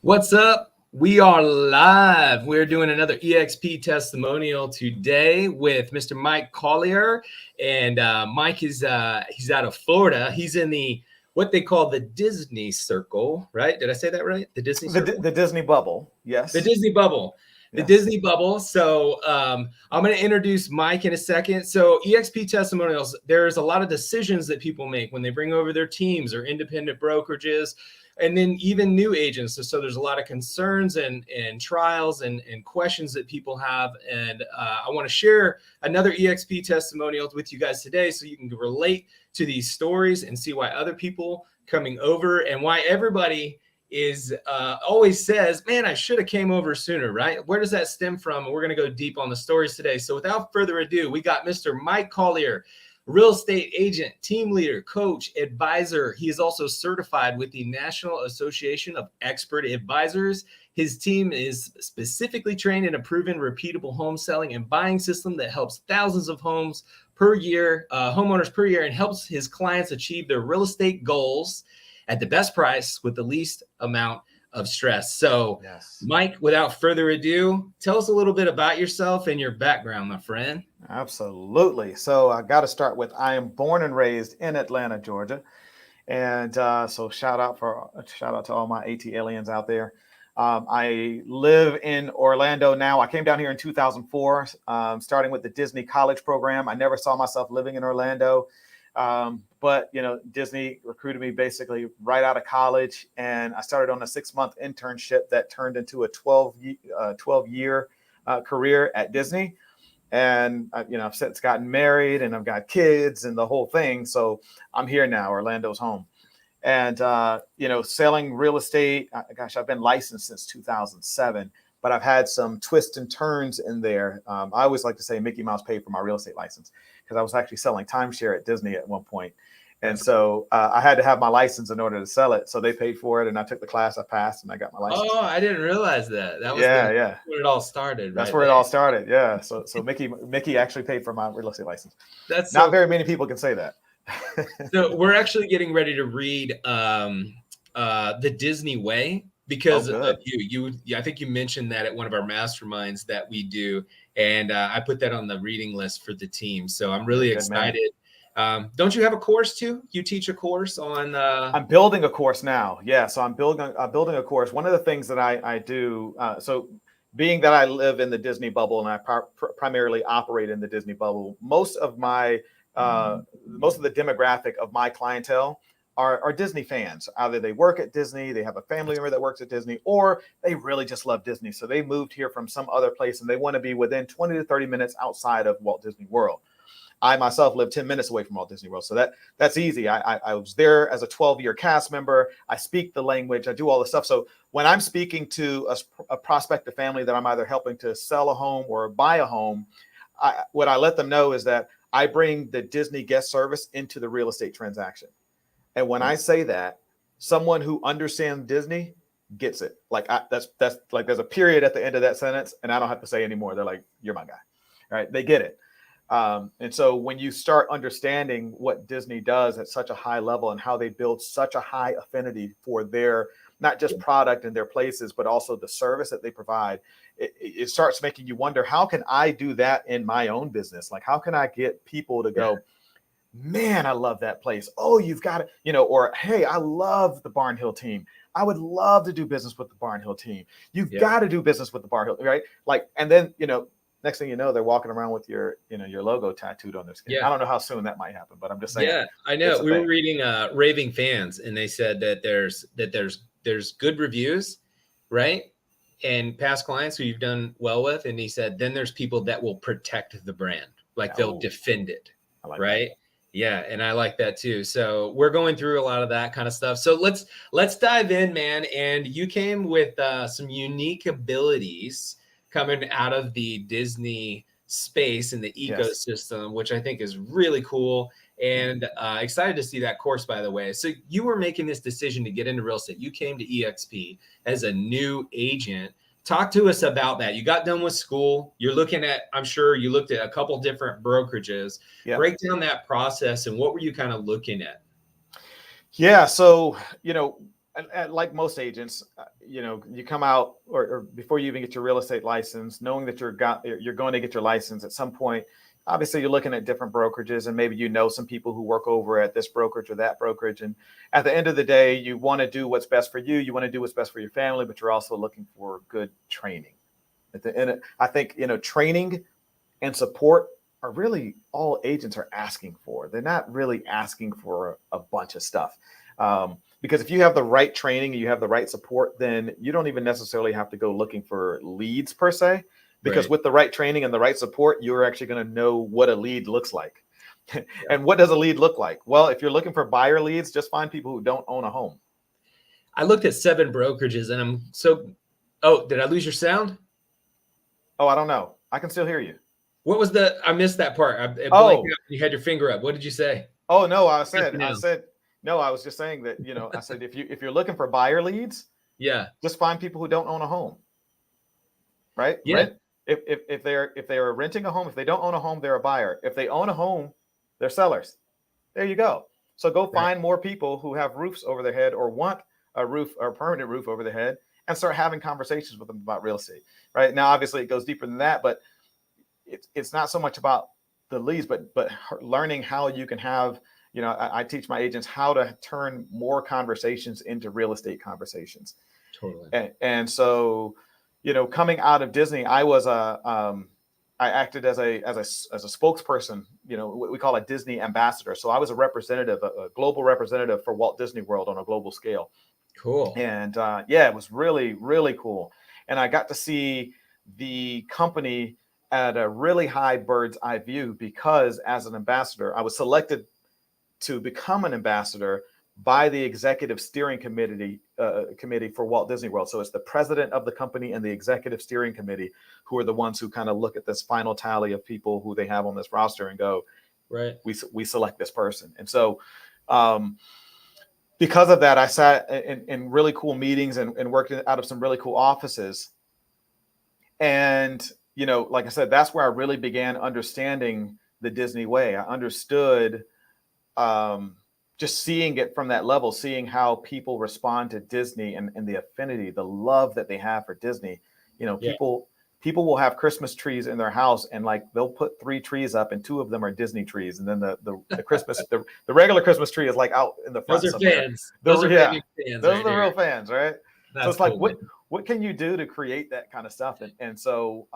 What's up? We are live. We're doing another Exp Testimonial today with Mr. Mike Collier, and Mike is he's out of Florida. He's in the what they call the Disney Circle, right? Did I say that right? The Disney Circle, the Disney bubble. the Yes. Disney bubble. The Yes. Disney bubble. So I'm going to introduce Mike in a second. So Exp Testimonials, there's a lot of decisions that people make when they bring over their teams or independent brokerages, and then even new agents. So there's a lot of concerns and trials and questions that people have. And I want to share another Exp Testimonials with you guys today so you can relate to these stories and see why other people coming over and why everybody is always says, man, I should have came over sooner, right? Where does that stem from? And we're going to go deep on the stories today. So without further ado, we got Mr. Mike Collier, real estate agent, team leader, coach, advisor. He is also certified with the National Association of Expert Advisors. His team is specifically trained in a proven repeatable home selling and buying system that helps thousands of homes per year, homeowners per year, and helps his clients achieve their real estate goals at the best price with the least amount of stress. So, Yes. Mike, without further ado, tell us a little bit about yourself and your background, my friend. Absolutely. So I got to start with I am born and raised in Atlanta, Georgia, and so shout out to all my AT aliens out there. I live in Orlando now. I came down here in 2004, starting with the Disney College program. I never saw myself living in Orlando. But Disney recruited me basically right out of college, and I started on a 6-month internship that turned into a 12-year career at Disney. And I've since gotten married, and I've got kids and the whole thing. So I'm here now. Orlando's home. And selling real estate. Gosh, I've been licensed since 2007. But I've had some twists and turns in there. I always like to say Mickey Mouse paid for my real estate license, because I was actually selling timeshare at Disney at one point. And so I had to have my license in order to sell it. So they paid for it, and I took the class, I passed, and I got my license. Oh, I didn't realize that. That was where it all started. That's where it all started. Yeah. So Mickey actually paid for my real estate license. That's not very many people can say that. So we're actually getting ready to read The Disney Way, because of you. I think you mentioned that at one of our masterminds that we do, and I put that on the reading list for the team. So I'm really excited. Don't you have a course too? You teach a course on. I'm building a course now. Yeah, so I'm building a course. One of the things that I do. So being that I live in the Disney bubble and I primarily operate in the Disney bubble, most of the demographic of my clientele are Disney fans. Either they work at Disney, they have a family member that works at Disney, or they really just love Disney. So they moved here from some other place and they want to be within 20 to 30 minutes outside of Walt Disney World. I myself live 10 minutes away from Walt Disney World. So that's easy. I was there as a 12-year cast member. I speak the language. I do all the stuff. So when I'm speaking to a prospective family that I'm either helping to sell a home or buy a home, what I let them know is that I bring the Disney guest service into the real estate transaction. And when I say that, someone who understands Disney gets it. Like that's like there's a period at the end of that sentence, and I don't have to say anymore. They're like, "You're my guy." All right, they get it. And so when you start understanding what Disney does at such a high level and how they build such a high affinity for their not just product and their places, but also the service that they provide, it starts making you wonder, how can I do that in my own business? Like, how can I get people to go, man, I love that place. Oh, you've got it, or, hey, I love the Barnhill team. I would love to do business with the Barnhill team. You've got to do business with the Barnhill, right? Like, and then, next thing you know, they're walking around with your logo tattooed on their skin. I don't know how soon that might happen, but I'm just saying. Yeah, I know. We were reading Raving Fans, and they said that there's good reviews, right? And past clients who you've done well with, and he said then there's people that will protect the brand, like they'll defend it, right? That. Yeah, and I like that too. So we're going through a lot of that kind of stuff. So let's dive in, man. And you came with some unique abilities coming out of the Disney space and the ecosystem, which I think is really cool, and excited to see that course, by the way. So you were making this decision to get into real estate. You came to EXP as a new agent. Talk to us about that. You got done with school. You're looking at, I'm sure you looked at a couple different brokerages. Break down that process, and what were you kind of looking at? Yeah. So, and like most agents, you come out or before you even get your real estate license, knowing that you're going to get your license at some point. Obviously, you're looking at different brokerages, and maybe some people who work over at this brokerage or that brokerage. And at the end of the day, you want to do what's best for you. You want to do what's best for your family, but you're also looking for good training. At the end, I think training and support are really all agents are asking for. They're not really asking for a bunch of stuff. Because if you have the right training and you have the right support, then you don't even necessarily have to go looking for leads per se, because with the right training and the right support, you're actually going to know what a lead looks like. And what does a lead look like? Well, if you're looking for buyer leads, just find people who don't own a home. I looked at 7 brokerages and did I lose your sound? Oh, I don't know. I can still hear you. What was I missed that part. You had your finger up. What did you say? Oh, no, I was just saying that, I said, if you're looking for buyer leads, just find people who don't own a home. Right? Yeah. If they're renting a home, if they don't own a home, they're a buyer. If they own a home, they're sellers. There you go. So go find more people who have roofs over their head or want a roof or a permanent roof over their head and start having conversations with them about real estate. Right? Now, obviously it goes deeper than that, but it's not so much about the leads, but learning how you can have, I teach my agents how to turn more conversations into real estate conversations. Totally. And so, coming out of Disney, I acted as a spokesperson, what we call a Disney ambassador. So I was a representative, a global representative for Walt Disney World on a global scale. Cool. And it was really, really cool. And I got to see the company at a really high bird's eye view, because as an ambassador, I was selected to become an ambassador by the executive steering committee for Walt Disney World. So it's the president of the company and the executive steering committee who are the ones who kind of look at this final tally of people who they have on this roster and go, right, we select this person. And so because of that, I sat in really cool meetings and worked out of some really cool offices. And, like I said, that's where I really began understanding the Disney way. I understood just seeing it from that level, seeing how people respond to Disney and the affinity, the love that they have for Disney. People will have Christmas trees in their house, and like they'll put 3 trees up and 2 of them are Disney trees. And then the Christmas, the regular Christmas tree is like out in the front. Those are somewhere. Fans. Those are fans. Those are the real fans, right? That's so it's cool, like, what can you do to create that kind of stuff? And so,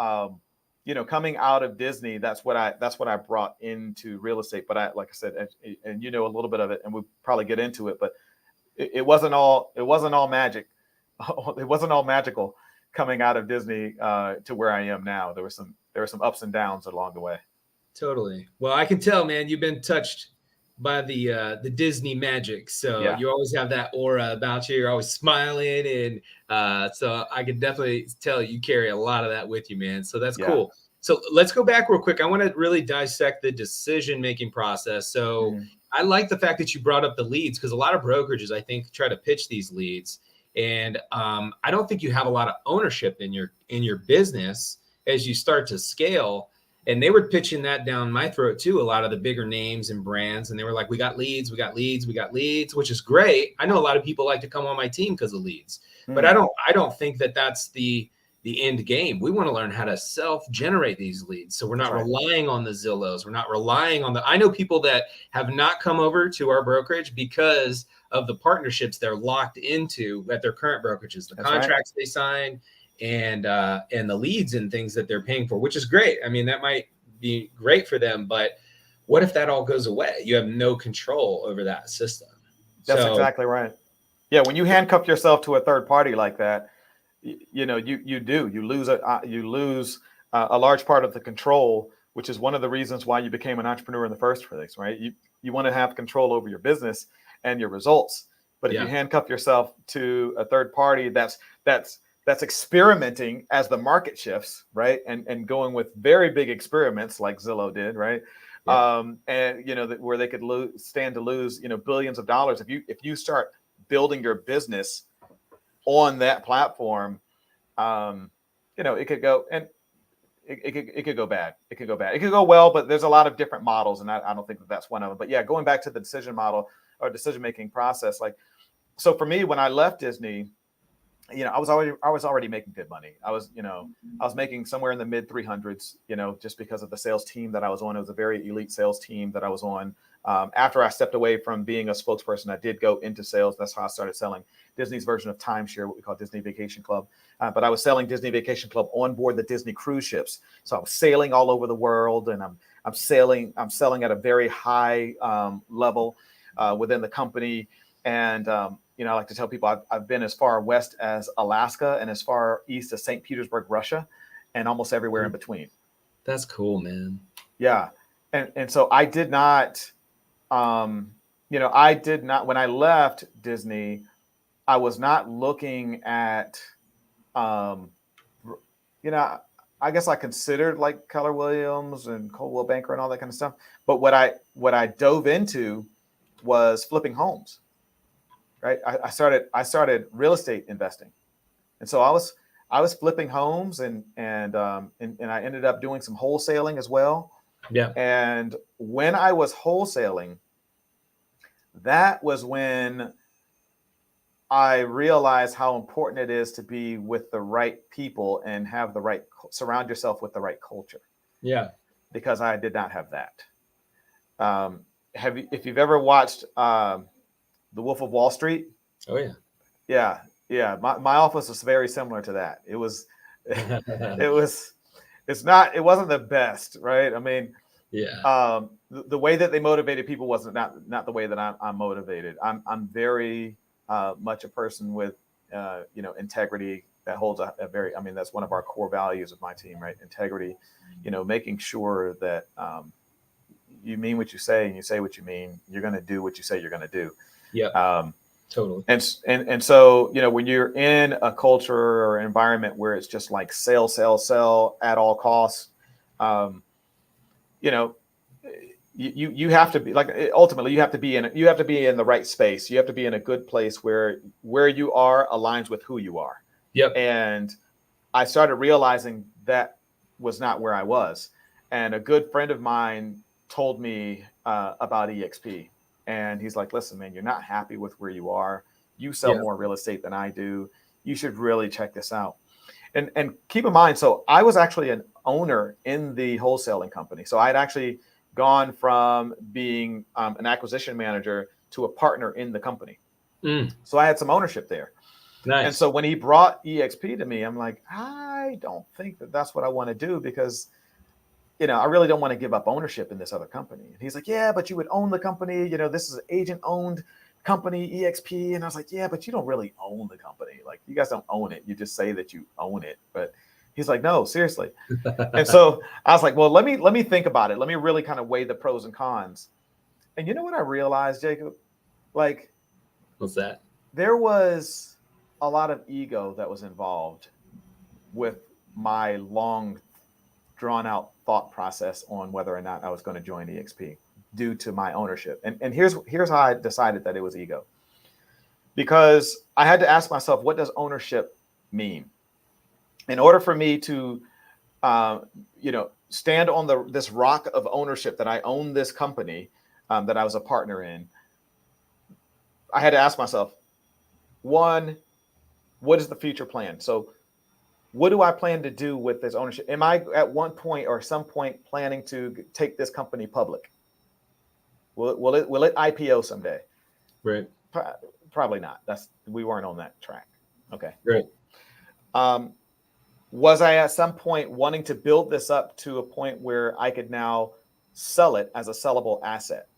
coming out of Disney, that's what I brought into real estate. But like I said, and a little bit of it, and we'll probably get into it, but it wasn't all magic. It wasn't all magical coming out of Disney to where I am now. There were some ups and downs along the way. Totally. Well, I can tell, man, you've been touched by the Disney magic. So you always have that aura about you. You're always smiling. And so I can definitely tell you carry a lot of that with you, man. So that's cool. So let's go back real quick. I want to really dissect the decision-making process. So I like the fact that you brought up the leads, because a lot of brokerages, I think, try to pitch these leads. And I don't think you have a lot of ownership in your business as you start to scale. And they were pitching that down my throat too, a lot of the bigger names and brands. And they were like, we got leads, which is great. I know a lot of people like to come on my team because of leads, but I don't think that that's the end game. We want to learn how to self-generate these leads. So we're not relying on the Zillows. We're not relying on I know people that have not come over to our brokerage because of the partnerships they're locked into at their current brokerages, the contracts they sign, and the leads and things that they're paying for, which is great. I mean, that might be great for them, but what if that all goes away? You have no control over that system. That's exactly right. Yeah, when you handcuff yourself to a third party like that, you lose a large part of the control, which is one of the reasons why you became an entrepreneur in the first place, right? You want to have control over your business and your results, but if you handcuff yourself to a third party that's experimenting as the market shifts, right? And going with very big experiments like Zillow did, right? And where they could stand to lose, billions of dollars. If you start building your business on that platform, it could go, and it could go bad. It could go bad. It could go well, but there's a lot of different models, and I don't think that's one of them. But yeah, going back to the decision model or decision-making process, like so for me, when I left Disney, I was already making good money. I was making somewhere in the mid 300s, just because of the sales team that I was on. It was a very elite sales team that I was on. After I stepped away from being a spokesperson, I did go into sales. That's how I started selling Disney's version of timeshare, what we call Disney Vacation Club. But I was selling Disney Vacation Club on board the Disney cruise ships. So I was sailing all over the world, and I'm selling at a very high level within the company. And I like to tell people I've been as far west as Alaska and as far east as St. Petersburg, Russia, and almost everywhere in between. That's cool, man. Yeah. And so I did not, when I left Disney, I was not looking at, I guess I considered like Keller Williams and Coldwell Banker and all that kind of stuff. But what I dove into was flipping homes. Right. I started real estate investing. And so I was flipping homes and I ended up doing some wholesaling as well. Yeah. And when I was wholesaling, that was when I realized how important it is to be with the right people and have surround yourself with the right culture. Yeah. Because I did not have that. If you've ever watched The Wolf of Wall Street? Oh yeah. Yeah. My office was very similar to that. It wasn't the best, right? I mean, yeah. The way that they motivated people wasn't not the way that I'm motivated. I'm very much a person with integrity that holds a very, that's one of our core values of my team, right? Integrity, making sure that you mean what you say and you say what you mean. You're going to do what you say you're going to do. Yeah. Totally. And so, when you're in a culture or environment where it's just like sell at all costs, you have to be like, ultimately you have to be in the right space. You have to be in a good place where you are aligns with who you are. Yep. And I started realizing that was not where I was. And a good friend of mine told me about EXP. And he's like, listen, man, you're not happy with where you are. You sell more real estate than I do. You should really check this out. And keep in mind, so I was actually an owner in the wholesaling company. So I had actually gone from being an acquisition manager to a partner in the company. So I had some ownership there. Nice. And so when he brought EXP to me, I'm like, I don't think that's what I want to do, because I really don't want to give up ownership in this other company. And he's like, yeah, but you would own the company. This is an agent-owned company, EXP. And I was like, yeah, but you don't really own the company. Like, you guys don't own it. You just say that you own it. But he's like, no, seriously. And so I was like, well, let me think about it. Let me really kind of weigh the pros and cons. And you know what I realized, Jacob? Like, what's that? There was a lot of ego that was involved with my long drawn out thought process on whether or not I was going to join EXP due to my ownership. And here's how I decided that it was ego. Because I had to ask myself, what does ownership mean? In order for me to, stand on this rock of ownership that I own this company that I was a partner in, I had to ask myself, one, what is the future plan? So what do I plan to do with this ownership? Am I at one point or some point planning to take this company public? Will it IPO someday? Right. Probably not. We weren't on that track. Okay. Right. Was I at some point wanting to build this up to a point where I could now sell it as a sellable asset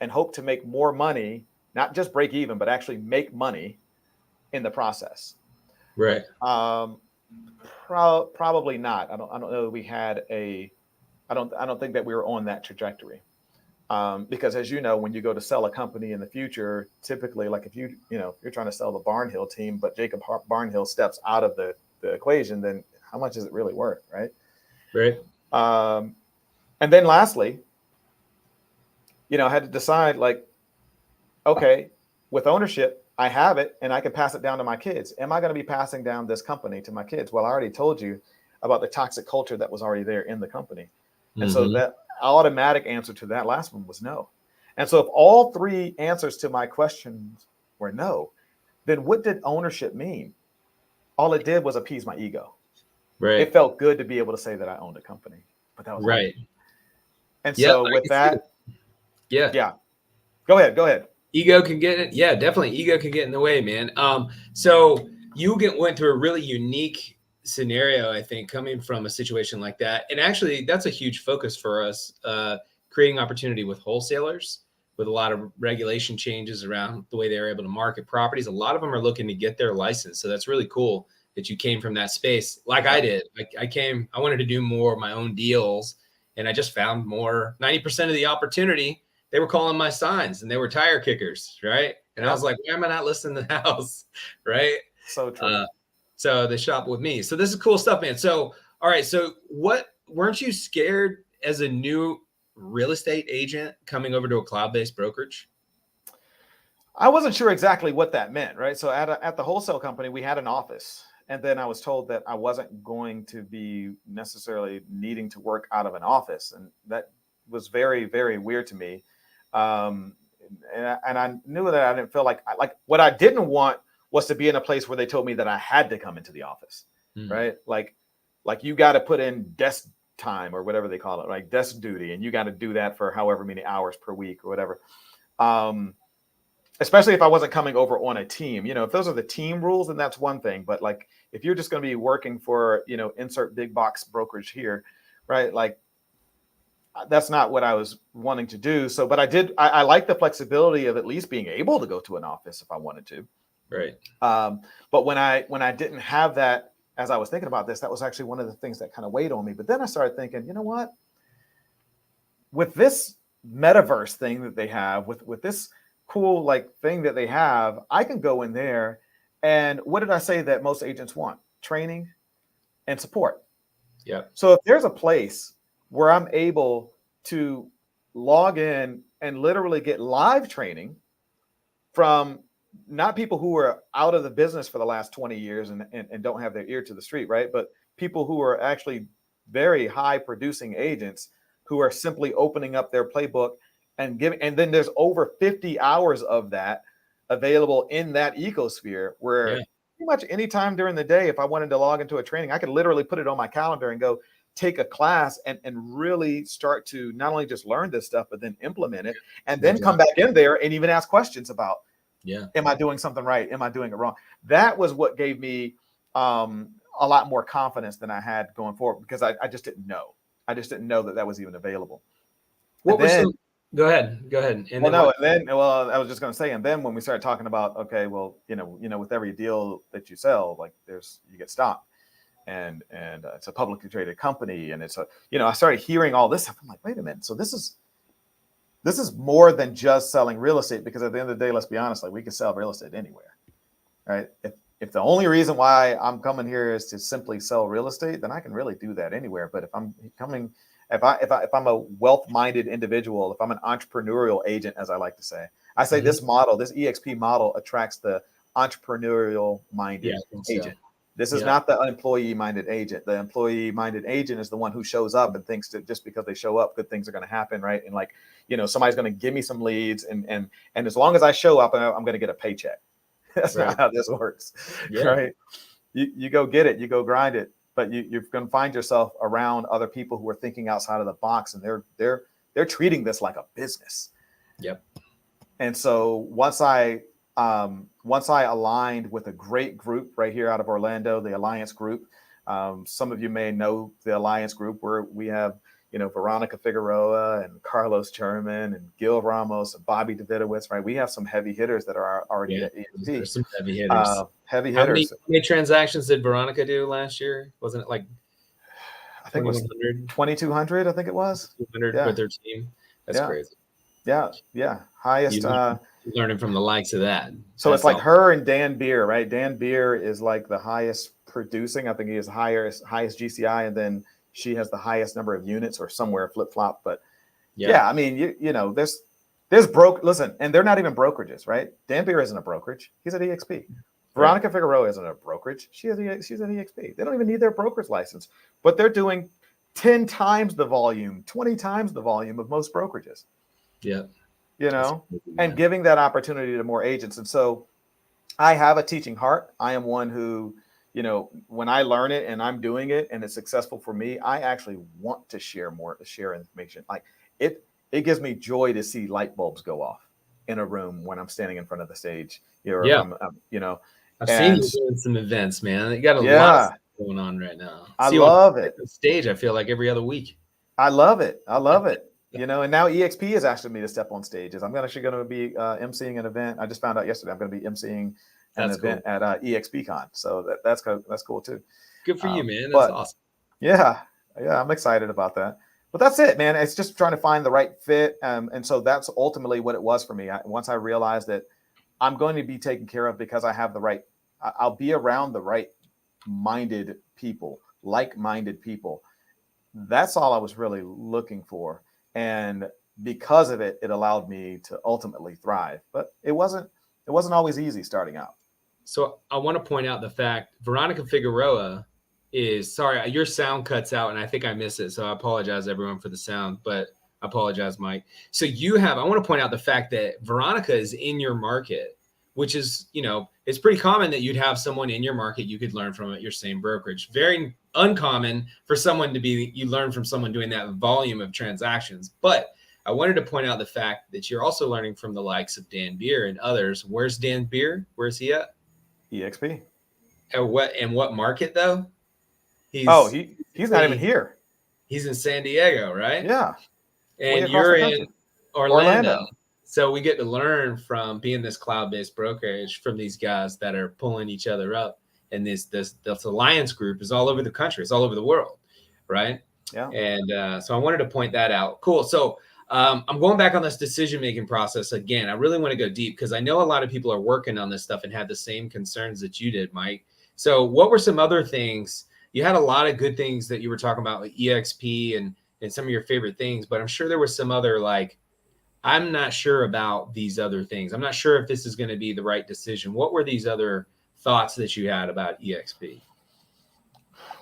and hope to make more money, not just break even, but actually make money in the process? Right. Probably not. I don't know that we had I don't think that we were on that trajectory. Because as you know, when you go to sell a company in the future, typically, like if you're trying to sell the Barnhill team, but Jacob Barnhill steps out of the equation, then how much is it really worth? Right. Right. And then lastly, I had to decide, like, okay, with ownership, I have it and I can pass it down to my kids. Am I going to be passing down this company to my kids? Well, I already told you about the toxic culture that was already there in the company. And so that automatic answer to that last one was no. And so if all three answers to my questions were no, then what did ownership mean? All it did was appease my ego. Right. It felt good to be able to say that I owned a company, but that was right. all. And Yeah. so with that, yeah. Go ahead. Ego can get it. Yeah, definitely. Ego can get in the way, man. So you went through a really unique scenario, I think, coming from a situation like that. And actually, that's a huge focus for us, creating opportunity with wholesalers, with a lot of regulation changes around the way they're able to market properties. A lot of them are looking to get their license. So that's really cool that you came from that space like I did. I wanted to do more of my own deals, and I just found more, 90% of the opportunity. They were calling my signs and they were tire kickers, right? And I was like, why am I not listing the house, right? So true. So they shop with me. So this is cool stuff, man. So, all right. So weren't you scared as a new real estate agent coming over to a cloud-based brokerage? I wasn't sure exactly what that meant, right? So at the wholesale company, we had an office. And then I was told that I wasn't going to be necessarily needing to work out of an office. And that was very, very weird to me. And I knew that I didn't feel like what I didn't want was to be in a place where they told me that I had to come into the office, right? Like you got to put in desk time or whatever they call it, like desk duty, and you got to do that for however many hours per week or whatever. Especially if I wasn't coming over on a team, if those are the team rules, then that's one thing. But like if you're just going to be working for, insert big box brokerage here, right? Like that's not what I was wanting to do. So, but I like the flexibility of at least being able to go to an office if I wanted to. Right. But when I didn't have that, as I was thinking about this, that was actually one of the things that kind of weighed on me. But then I started thinking, you know what? With this metaverse thing that they have, with this cool thing that they have, I can go in there. And what did I say that most agents want? Training and support. Yeah. So if there's a place where I'm able to log in and literally get live training from not people who are out of the business for the last 20 years and don't have their ear to the street, right? But people who are actually very high producing agents who are simply opening up their playbook and giving, and then there's over 50 hours of that available in that ecosphere where pretty much any time during the day, if I wanted to log into a training, I could literally put it on my calendar and go take a class and really start to not only just learn this stuff, but then implement it and then come back in there and even ask questions about, am I doing something right? Am I doing it wrong? That was what gave me a lot more confidence than I had going forward because I just didn't know. I just didn't know that was even available. Go ahead. And I was just going to say, and then when we started talking about, okay, well, with every deal that you sell, like you get stock. And it's a publicly traded company, and it's I started hearing all this stuff. I'm like, wait a minute. So this is more than just selling real estate, because at the end of the day, let's be honest, like we can sell real estate anywhere, right? If the only reason why I'm coming here is to simply sell real estate, then I can really do that anywhere. But if I'm a wealth-minded individual, if I'm an entrepreneurial agent, as I like to say, I say this EXP model attracts the entrepreneurial-minded agent. This is not the employee-minded agent. The employee-minded agent is the one who shows up and thinks that just because they show up, good things are going to happen, right? And somebody's going to give me some leads, and as long as I show up, I'm going to get a paycheck. That's not how this works, right? You go get it, you go grind it, but you're going to find yourself around other people who are thinking outside of the box, and they're treating this like a business. Yep. And so once I aligned with a great group right here out of Orlando, the Alliance Group. Some of you may know the Alliance Group, where we have, Veronica Figueroa and Carlos German and Gil Ramos and Bobby Davidowitz, right? We have some heavy hitters that are already at EXP. There's some heavy hitters. How many transactions did Veronica do last year? Wasn't it like I think it was 2,200, I think it was. 200 with their team. That's crazy. Yeah. Highest. Learning from the likes of that. So it's like her and Dan Beer, right? Dan Beer is like the highest producing. I think he is highest GCI, and then she has the highest number of units or somewhere flip flop. But I mean, there's listen, and they're not even brokerages, right? Dan Beer isn't a brokerage. He's at EXP. Veronica Figueroa isn't a brokerage. She's at EXP. They don't even need their broker's license, but they're doing 10 times the volume, 20 times the volume of most brokerages. Yeah. And giving that opportunity to more agents. And so I have a teaching heart. I am one who, when I learn it and I'm doing it and it's successful for me, I actually want to share information. Like it gives me joy to see light bulbs go off in a room when I'm standing in front of the stage. Or if Yeah. I've seen you doing some events, man. You got a lot of stuff going on right now. I love it. The stage, I feel like every other week. I love it. And now EXP has asked me to step on stages. I'm actually going to be emceeing an event. I just found out yesterday I'm going to be emceeing an event at EXPCon. So that's cool too. Good for you, man. That's awesome. Yeah, I'm excited about that. But that's it, man. It's just trying to find the right fit. And so that's ultimately what it was for me. Once I realized that I'm going to be taken care of because I have I'll be around the right-minded people, like-minded people. That's all I was really looking for. And because of it, it allowed me to ultimately thrive. But it wasn't always easy starting out. So I want to point out the fact Veronica Figueroa is, sorry, your sound cuts out and I think I miss it. So I apologize everyone for the sound, but I apologize, Mike. So I want to point out the fact that Veronica is in your market, which is, it's pretty common that you'd have someone in your market you could learn from at your same brokerage. Very uncommon for someone you learn from someone doing that volume of transactions. But I wanted to point out the fact that you're also learning from the likes of Dan Beer and others. Where's Dan Beer? Where's he at? EXP. And what market though? He's not even here. He's in San Diego, right? Yeah. And you're in Orlando. So we get to learn from being this cloud-based brokerage from these guys that are pulling each other up. And this alliance group is all over the country. It's all over the world, right? Yeah. And so I wanted to point that out. Cool. So I'm going back on this decision-making process again. I really want to go deep because I know a lot of people are working on this stuff and have the same concerns that you did, Mike. So what were some other things? You had a lot of good things that you were talking about, like EXP and some of your favorite things, but I'm sure there was some other I'm not sure about these other things. I'm not sure if this is going to be the right decision. What were these other thoughts that you had about EXP?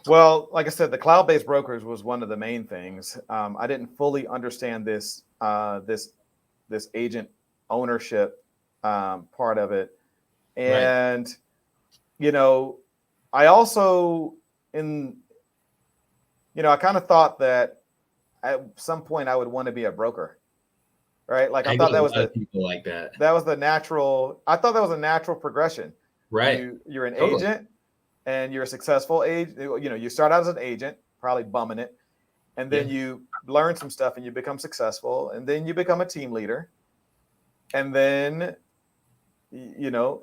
Well, like I said, the cloud-based brokers was one of the main things. I didn't fully understand this agent ownership part of it. And, I also I kind of thought that at some point I would want to be a broker. Right. Like I thought that was people like that. That was the natural. I thought that was a natural progression. Right. You're an agent and you're a successful agent. You start out as an agent, probably bumming it. And then you learn some stuff and you become successful. And then you become a team leader. And then,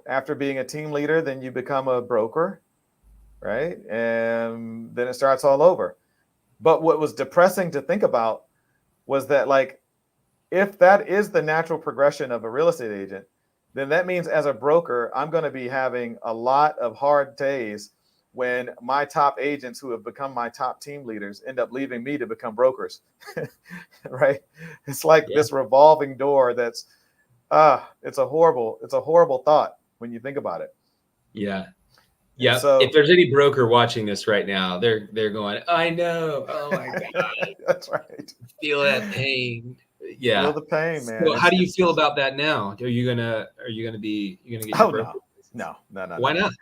after being a team leader, then you become a broker. Right. And then it starts all over. But what was depressing to think about was that, if that is the natural progression of a real estate agent, then that means as a broker, I'm going to be having a lot of hard days when my top agents who have become my top team leaders end up leaving me to become brokers. Right. It's like this revolving door that's, it's a horrible thought when you think about it. Yeah. Yeah. So, if there's any broker watching this right now, they're going, I know. Oh my God. That's right. Feel that pain. Yeah. Feel the pain, man. So how do you feel about that now? Are you gonna get your broker? No. Why not?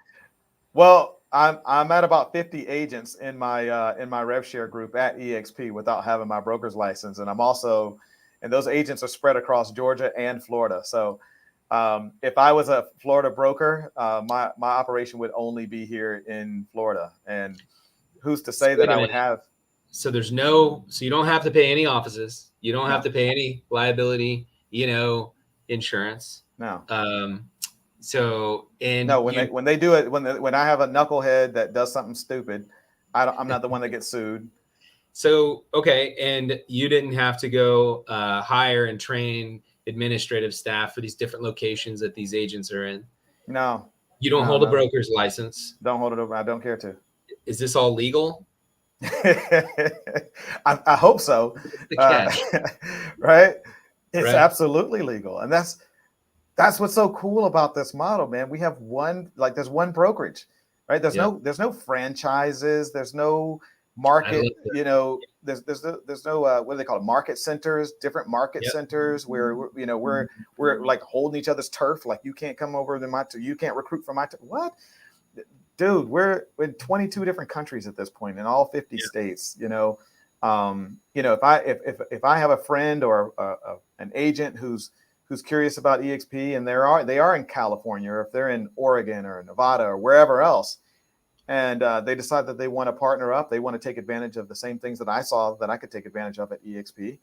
Well, I'm at about 50 agents in my rev share group at EXP without having my broker's license, and and those agents are spread across Georgia and Florida. So if I was a Florida broker, my operation would only be here in Florida, and who's to say that I would have? So so you don't have to pay any offices. You don't have to pay any liability, insurance. No. When they do it, when I have a knucklehead that does something stupid, I'm not the one that gets sued. So, okay. And you didn't have to go hire and train administrative staff for these different locations that these agents are in. No. You don't hold a broker's license. Don't hold it over. I don't care to. Is this all legal? I hope so. Right? It's absolutely legal. And that's what's so cool about this model, man. We have there's one brokerage, right? There's no franchises. There's no market, there's no what do they call it, market centers, different market Yep. centers where we're like holding each other's turf. Like you can't come over to my you can't recruit from my what, dude? We're in 22 different countries at this point in all 50 states. If I have a friend or an agent who's curious about EXP and they are in California, or if they're in Oregon or Nevada or wherever else, and they decide that they want to partner up, they want to take advantage of the same things that I saw that I could take advantage of at EXP,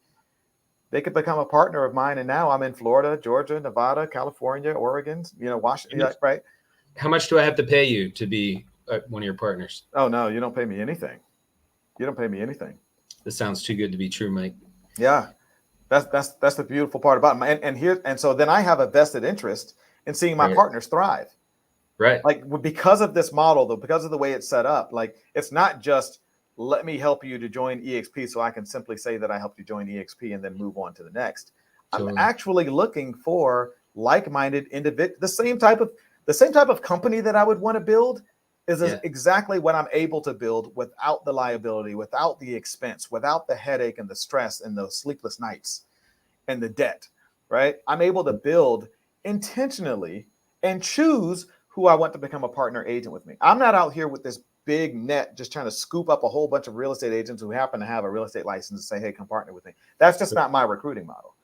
they could become a partner of mine. And now I'm in Florida, Georgia, Nevada, California, Oregon, Washington, right? How much do I have to pay you to be one of your partners? Oh, no, you don't pay me anything. You don't pay me anything. This sounds too good to be true, Mike. Yeah, that's the beautiful part about it. And so then I have a vested interest in seeing my partners thrive. Right. Like because of this model, though, because of the way it's set up, like it's not just let me help you to join EXP so I can simply say that I helped you join EXP and then move on to the next. Totally. I'm actually looking for like-minded individuals. The same type of company that I would want to build is exactly what I'm able to build without the liability, without the expense, without the headache and the stress and those sleepless nights and the debt, right? I'm able to build intentionally and choose who I want to become a partner agent with me. I'm not out here with this big net just trying to scoop up a whole bunch of real estate agents who happen to have a real estate license and say, hey, come partner with me. That's just not my recruiting model.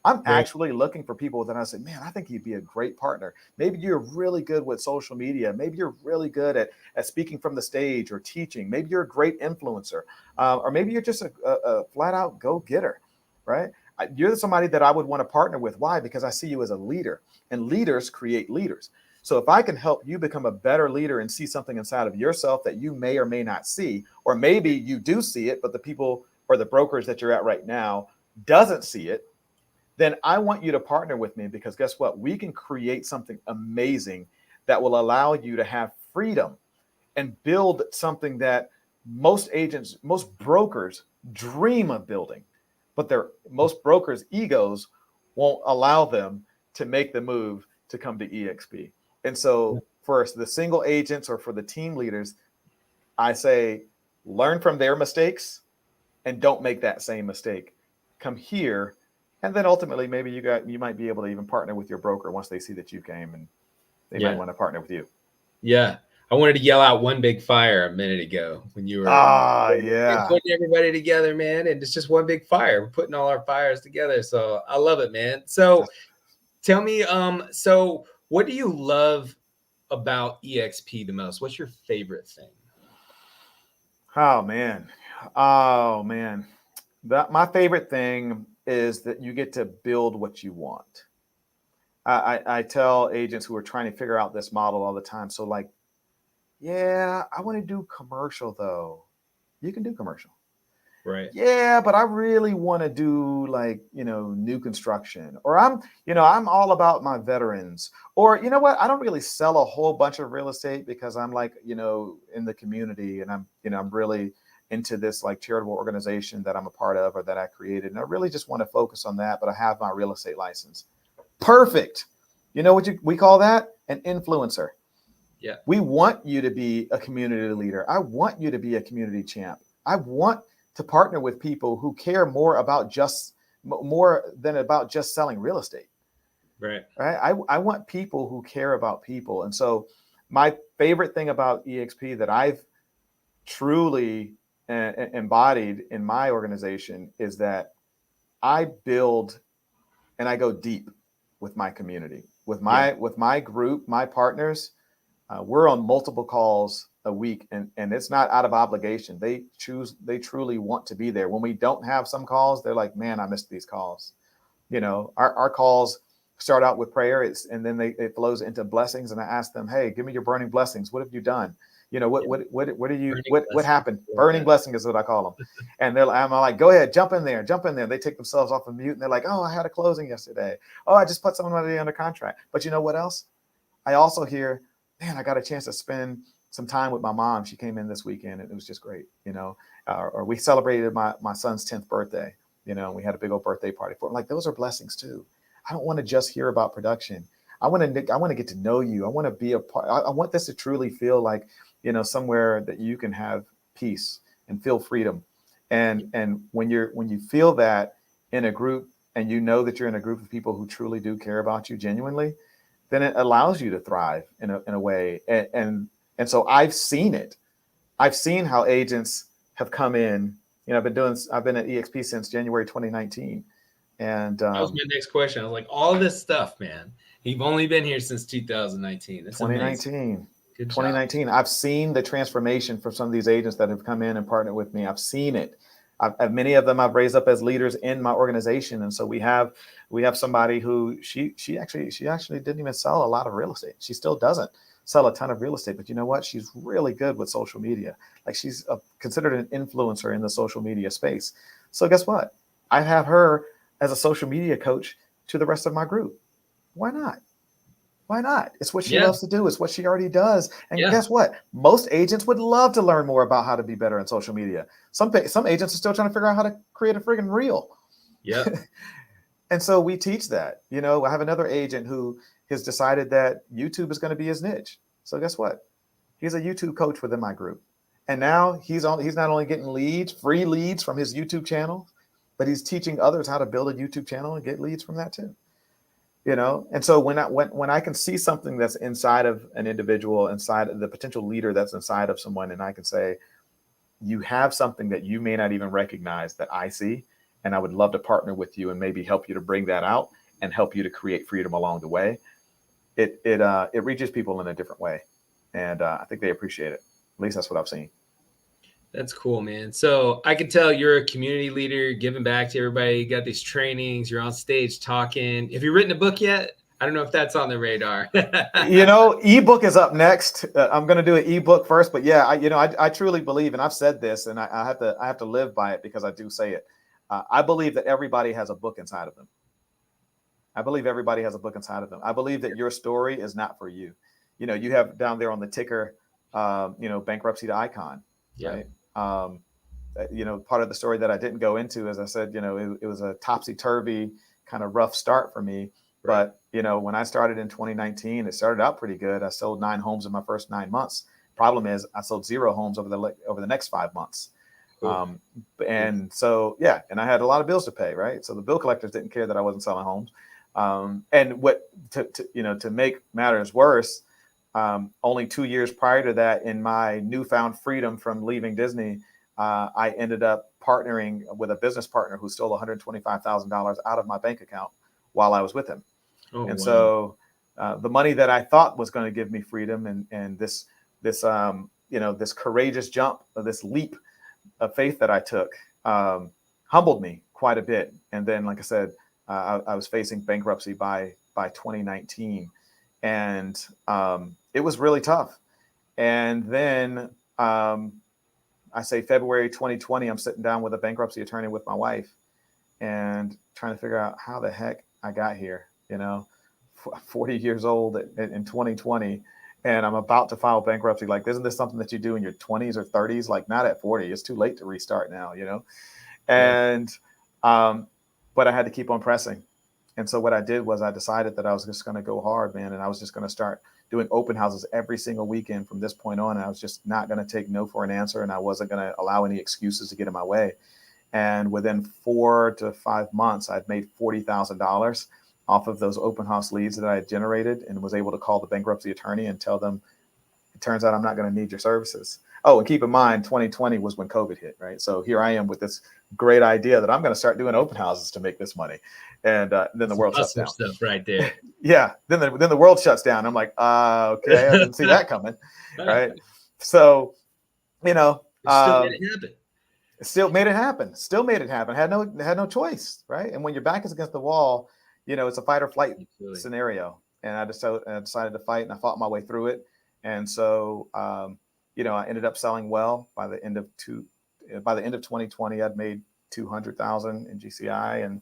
I'm actually looking for people that I say, man, I think you'd be a great partner. Maybe you're really good with social media. Maybe you're really good at speaking from the stage or teaching. Maybe you're a great influencer. Or maybe you're just a flat out go-getter, right? You're somebody that I would want to partner with. Why? Because I see you as a leader, and leaders create leaders. So if I can help you become a better leader and see something inside of yourself that you may or may not see, or maybe you do see it, but the people or the brokers that you're at right now doesn't see it, then I want you to partner with me, because guess what? We can create something amazing that will allow you to have freedom and build something that most agents, most brokers dream of building, but most brokers' egos won't allow them to make the move to come to EXP. And so for the single agents or for the team leaders, I say, learn from their mistakes and don't make that same mistake. Come here. And then ultimately, maybe you might be able to even partner with your broker once they see that you came, and they might want to partner with you. Yeah. I wanted to yell out one big fire a minute ago when you were putting everybody together, man. And it's just one big fire. We're putting all our fires together. So I love it, man. So tell me, so what do you love about EXP the most? What's your favorite thing? Oh man. My favorite thing is that you get to build what you want. I tell agents who are trying to figure out this model all the time. So like, I want to do commercial though. You can do commercial. Right. Yeah, but I really want to do like, new construction, or I'm all about my veterans, or you know what? I don't really sell a whole bunch of real estate because I'm like, in the community, and I'm really into this like charitable organization that I'm a part of or that I created. And I really just want to focus on that, but I have my real estate license. Perfect. You know what we call that? An influencer. Yeah. We want you to be a community leader. I want you to be a community champ. I want to partner with people who care more than about just selling real estate. Right. I want people who care about people. And so my favorite thing about EXP that I've truly embodied in my organization is that I build and I go deep with my community, with my group, my partners. We're on multiple calls a week, and it's not out of obligation. They truly want to be there. When we don't have some calls, they're like, man, I missed these calls. Our calls start out with prayer, and then it flows into blessings. And I ask them, hey, give me your burning blessings. What have you done? What happened? Burning blessing is what I call them. And I'm like, go ahead, jump in there. They take themselves off of mute, and they're like, oh, I had a closing yesterday. Oh, I just put somebody under contract. But you know what else? I also hear, man, I got a chance to spend some time with my mom. She came in this weekend, and it was just great. Or we celebrated my son's 10th birthday. We had a big old birthday party for him. Like, those are blessings too. I don't want to just hear about production. I want to get to know you. I want to be a part. I want this to truly feel like, somewhere that you can have peace and feel freedom. And when you feel that in a group, and you know that you're in a group of people who truly do care about you genuinely, then it allows you to thrive in a way. And so I've seen it. I've seen how agents have come in. I've been at EXP since January 2019. And that was my next question. I was like, all this stuff, man. You've only been here since 2019. That's 2019. amazing. Good 2019. job. I've seen the transformation from some of these agents that have come in and partnered with me. I've seen it. Many of them I've raised up as leaders in my organization. And so we have somebody who she actually didn't even sell a lot of real estate. She still doesn't sell a ton of real estate, but you know what? She's really good with social media. Like, she's considered an influencer in the social media space. So guess what? I have her as a social media coach to the rest of my group. Why not? Why not? It's what she loves to do. It's what she already does. And guess what? Most agents would love to learn more about how to be better in social media. Some agents are still trying to figure out how to create a friggin' reel. Yeah. And so we teach that. I have another agent who has decided that YouTube is going to be his niche. So guess what? He's a YouTube coach within my group. And now he's not only getting free leads from his YouTube channel, but he's teaching others how to build a YouTube channel and get leads from that too. And so when I can see something that's inside of an individual, inside of the potential leader that's inside of someone, and I can say, you have something that you may not even recognize that I see, and I would love to partner with you and maybe help you to bring that out and help you to create freedom along the way. It reaches people in a different way, and I think they appreciate it. At least that's what I've seen. That's cool, man. So I can tell you're a community leader, giving back to everybody. You got these trainings, you're on stage talking. Have you written a book yet? I don't know if that's on the radar. Ebook is up next. I'm going to do an ebook first, but yeah, I truly believe, and I've said this, and I have to live by it because I do say it. I believe that everybody has a book inside of them. I believe everybody has a book inside of them. I believe that your story is not for you. You have down there on the ticker, bankruptcy to icon, right? Part of the story that I didn't go into, as I said, it was a topsy-turvy kind of rough start for me. Right. But, when I started in 2019, it started out pretty good. I sold 9 homes in my first 9 months. Problem is, I sold 0 homes over the next 5 months. Cool. And so, and I had a lot of bills to pay, right? So the bill collectors didn't care that I wasn't selling homes. And to make matters worse, only 2 years prior to that, in my newfound freedom from leaving Disney, I ended up partnering with a business partner who stole $125,000 out of my bank account while I was with him. So the money that I thought was going to give me freedom and this courageous jump, this leap of faith that I took, humbled me quite a bit. And then, like I said, I was facing bankruptcy by 2019, and it was really tough. And then I say February 2020, I'm sitting down with a bankruptcy attorney with my wife and trying to figure out how the heck I got here, 40 years old in 2020, and I'm about to file bankruptcy. Like, isn't this something that you do in your 20s or 30s? Like, not at 40. It's too late to restart now, And, but I had to keep on pressing. And so what I did was I decided that I was just going to go hard, man. And I was just going to start doing open houses every single weekend from this point on. And I was just not going to take no for an answer. And I wasn't going to allow any excuses to get in my way. And within 4 to 5 months, I'd made $40,000 off of those open house leads that I had generated, and was able to call the bankruptcy attorney and tell them, it turns out I'm not going to need your services. Oh, and keep in mind, 2020 was when COVID hit, right? So here I am with this great idea that I'm going to start doing open houses to make this money. And then the world shuts down. Stuff right there. Yeah. Then the world shuts down. I'm like, okay, I didn't see that coming. Right. So, still made it happen. Still made it happen. Had no choice. Right. And when your back is against the wall, it's a fight or flight scenario. And I decided to fight, and I fought my way through it. And so, I ended up selling well. By the end of 2020, I'd made $200,000 in GCI, and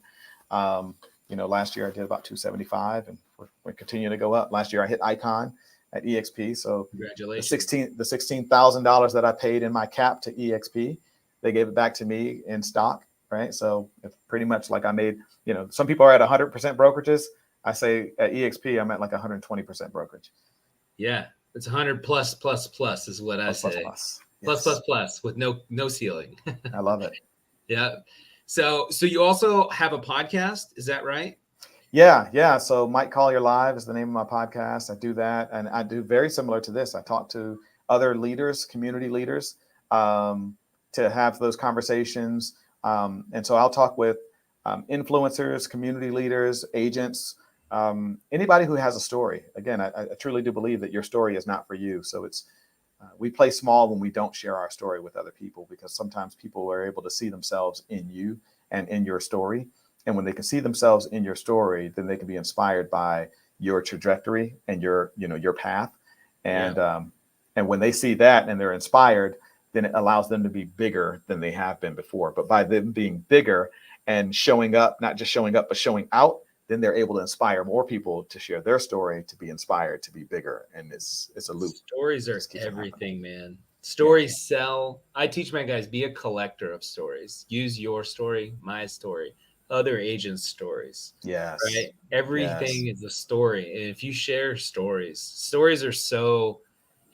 last year I did about 275, and we're continuing to go up. Last year I hit Icon at EXP. So congratulations. The $16,000 that I paid in my cap to EXP, they gave it back to me in stock, right? So it's pretty much like I made. Some people are at 100% brokerages. I say at EXP I'm at like 120% brokerage. Yeah. It's 100 plus is what I say. Plus. Plus with no ceiling. I love it. Yeah. So you also have a podcast, is that right? Yeah. So Mike Collier Live is the name of my podcast. I do that, and I do very similar to this. I talk to other leaders, community leaders, to have those conversations. And so I'll talk with influencers, community leaders, agents, anybody who has a story. Again, I truly do believe that your story is not for you. So it's we play small when we don't share our story with other people, because sometimes people are able to see themselves in you and in your story. And when they can see themselves in your story, then they can be inspired by your trajectory and your path. And and when they see that and they're inspired, then it allows them to be bigger than they have been before. But by them being bigger and showing up, not just showing up, but showing out, then they're able to inspire more people to share their story, to be inspired, to be bigger. And it's a loop. Stories are Just keeps on everything, man. Yeah. Stories sell. I teach my guys, be a collector of stories. Use your story, my story, other agents' stories, Yes. right? Everything Yes. is a story. And if you share stories are so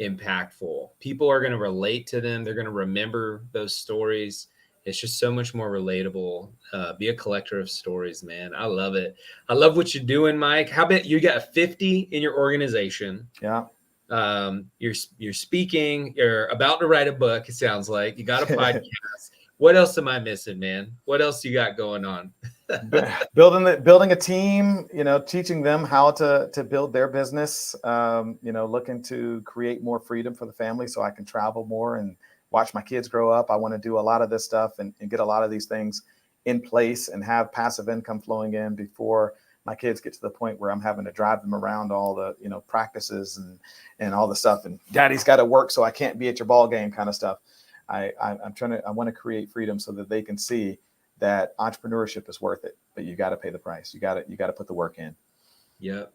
impactful. People are going to relate to them. They're going to remember those stories. It's just so much more relatable. Be a collector of stories, man. I love it. I love what you're doing, Mike. How about you got 50 in your organization? Yeah. You're speaking. You're about to write a book. It sounds like you got a podcast. What else am I missing, man? What else you got going on? building a team, teaching them how to build their business, looking to create more freedom for the family so I can travel more and watch my kids grow up. I want to do a lot of this stuff and get a lot of these things in place and have passive income flowing in before my kids get to the point where I'm having to drive them around all the, practices and all the stuff. And daddy's got to work, so I can't be at your ball game kind of stuff. I want to create freedom so that they can see that entrepreneurship is worth it, but you got to pay the price. You got to put the work in. Yep.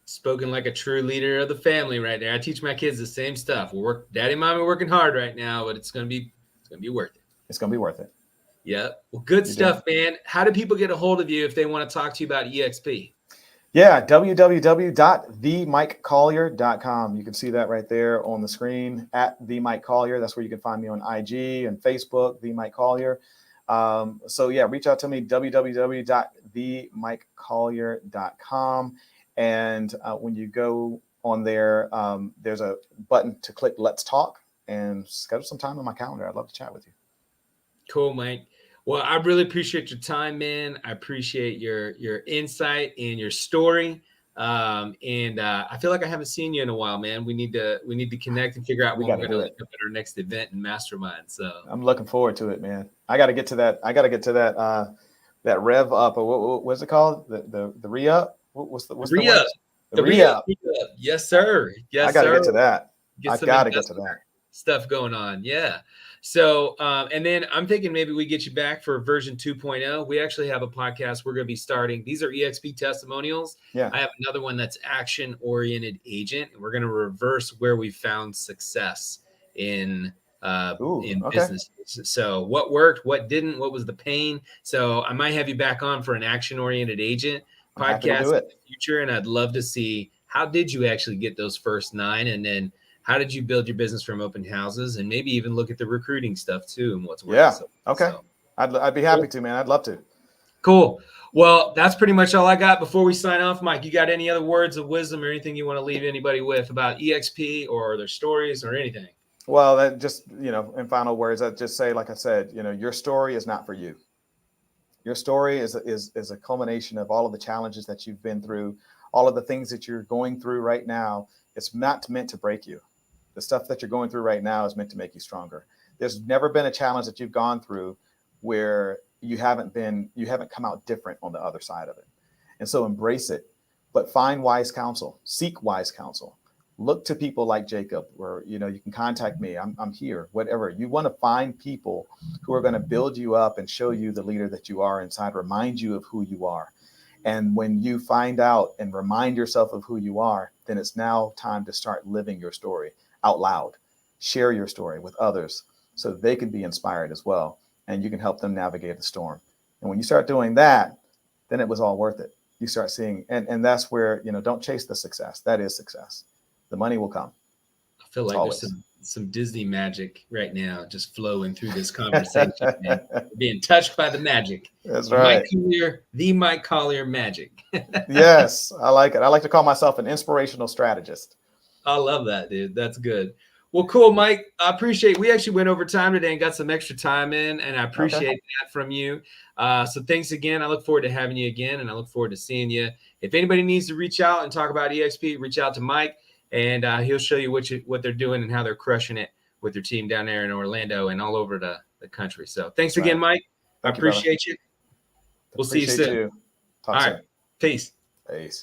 Spoken like a true leader of the family right there. I teach my kids the same stuff. Daddy and mom are working hard right now, but it's gonna be worth it. It's gonna be worth it. Yep. Well, good stuff, man. How do people get a hold of you if they want to talk to you about EXP? Yeah, www.themikecollier.com. You can see that right there on the screen, at the Mike Collier. That's where you can find me on IG and Facebook, the Mike Collier. So yeah, reach out to me, www.themikecollier.com. And when you go on there, there's a button to click Let's Talk and schedule some time on my calendar. I'd love to chat with you. Cool, Mike. Well, I really appreciate your time, man. I appreciate your insight and your story. And I feel like I haven't seen you in a while, man. We need to connect and figure out when we're going to link up at our next event and mastermind. So I'm looking forward to it, man. I got to get to that. That rev up, or what's it called? The re-up? What's the re-up? The re-up. Yes, sir. Yes, I got to get to that. I got to get to that. Stuff going on. Yeah. So, and then I'm thinking maybe we get you back for version 2.0. We actually have a podcast we're going to be starting. These are Exp Testimonials. Yeah. I have another one that's action-oriented agent, and we're going to reverse where we found success in business. So what worked, what didn't, what was the pain. So I might have you back on for an action-oriented agent podcast in the future, and I'd love to see how did you actually get those first 9, and then how did you build your business from open houses, and maybe even look at the recruiting stuff too and what's working. Yeah. Okay. So, I'd be happy to, man. I'd love to. Cool. Well, that's pretty much all I got. Before we sign off, Mike, you got any other words of wisdom or anything you want to leave anybody with about EXP or their stories or anything? Well, that just, in final words, I'd just say, like I said, your story is not for you. Your story is a culmination of all of the challenges that you've been through, all of the things that you're going through right now. It's not meant to break you. The stuff that you're going through right now is meant to make you stronger. There's never been a challenge that you've gone through where you haven't come out different on the other side of it. And so embrace it, but find wise counsel, seek wise counsel. Look to people like Jacob, where, you can contact me. I'm here, whatever. You want to find people who are going to build you up and show you the leader that you are inside, remind you of who you are. And when you find out and remind yourself of who you are, then it's now time to start living your story out loud. Share your story with others so they can be inspired as well. And you can help them navigate the storm. And when you start doing that, then it was all worth it. You start seeing, and that's where, don't chase the success. That is success. The money will come. I feel like there's some Disney magic right now, just flowing through this conversation, man. Being touched by the magic. That's right. Mike Collier, the Mike Collier magic. Yes, I like it. I like to call myself an inspirational strategist. I love that, dude. That's good. Well, cool, Mike. I appreciate. We actually went over time today and got some extra time in, and I appreciate that from you. So thanks again. I look forward to having you again, and I look forward to seeing you. If anybody needs to reach out and talk about EXP, reach out to Mike, and he'll show you what they're doing and how they're crushing it with their team down there in Orlando and all over the country. So thanks again, Mike. I appreciate you. We'll see you soon. Talk all soon. right. Peace. Peace.